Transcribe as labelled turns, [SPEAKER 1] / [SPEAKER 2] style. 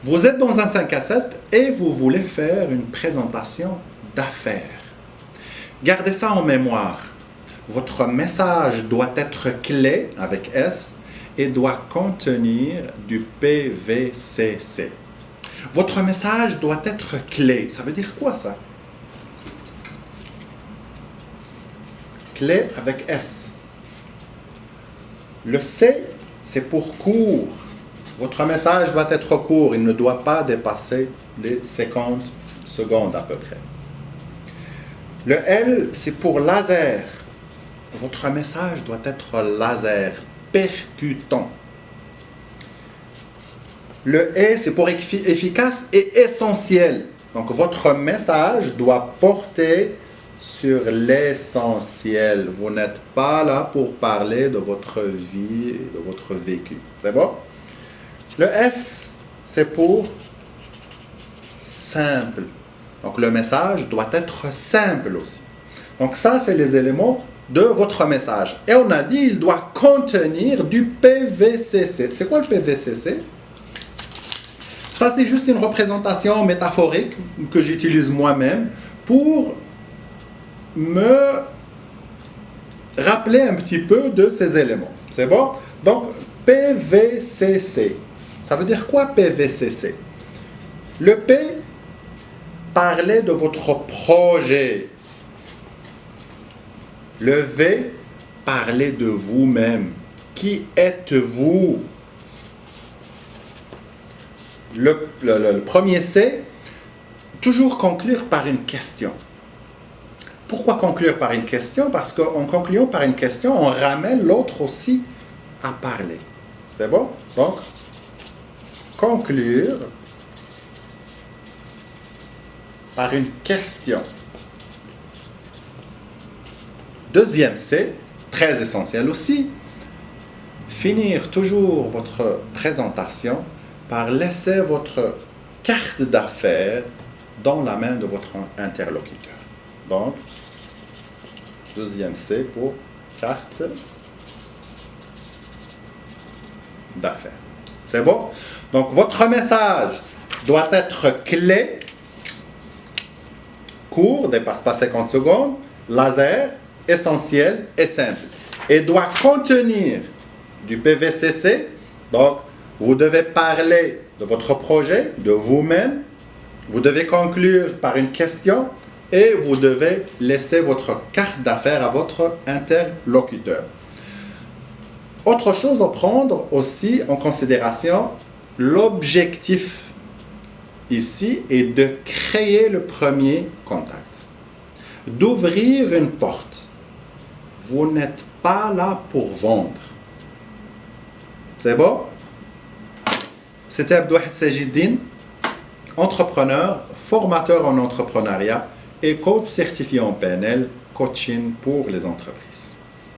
[SPEAKER 1] Vous êtes dans un 5 à 7 et vous voulez faire une présentation d'affaires. Gardez ça en mémoire. Votre message doit être clé avec S et doit contenir du PVCC. Votre message doit être clé. Ça veut dire quoi ça? Clé avec S. Le C, c'est pour court. Votre message doit être court. Il ne doit pas dépasser les 50 secondes à peu près. Le L, c'est pour laser. Votre message doit être laser, percutant. Le E, c'est pour efficace et essentiel. Donc, votre message doit porter sur l'essentiel. Vous n'êtes pas là pour parler de votre vie et de votre vécu. C'est bon? Le S, c'est pour simple. Donc, le message doit être simple aussi. Donc, ça, c'est les éléments de votre message. Et on a dit, il doit contenir du PVCC. C'est quoi le PVCC? Ça, c'est juste une représentation métaphorique que j'utilise moi-même pour me rappeler un petit peu de ces éléments. C'est bon? Donc, PVCC. Ça veut dire quoi PVCC? Le P, parlez de votre projet. Le V, parlez de vous-même. Qui êtes-vous? Le premier C, toujours conclure par une question. Pourquoi conclure par une question? Parce qu'en concluant par une question, on ramène l'autre aussi à parler. C'est bon? Donc, conclure par une question. Deuxième C, très essentiel aussi, finir toujours votre présentation par laisser votre carte d'affaires dans la main de votre interlocuteur. Donc, deuxième C pour carte d'affaires. C'est bon? Donc, votre message doit être clé, court, dépasse pas 50 secondes, laser, essentiel et simple. Et doit contenir du PVCC. Donc, vous devez parler de votre projet, de vous-même. Vous devez conclure par une question et vous devez laisser votre carte d'affaires à votre interlocuteur. Autre chose à prendre aussi en considération, l'objectif ici est de créer le premier contact, d'ouvrir une porte. Vous n'êtes pas là pour vendre. C'est bon? C'était Abdouahid Sajiddine, entrepreneur, formateur en entrepreneuriat et coach certifié en PNL, coaching pour les entreprises.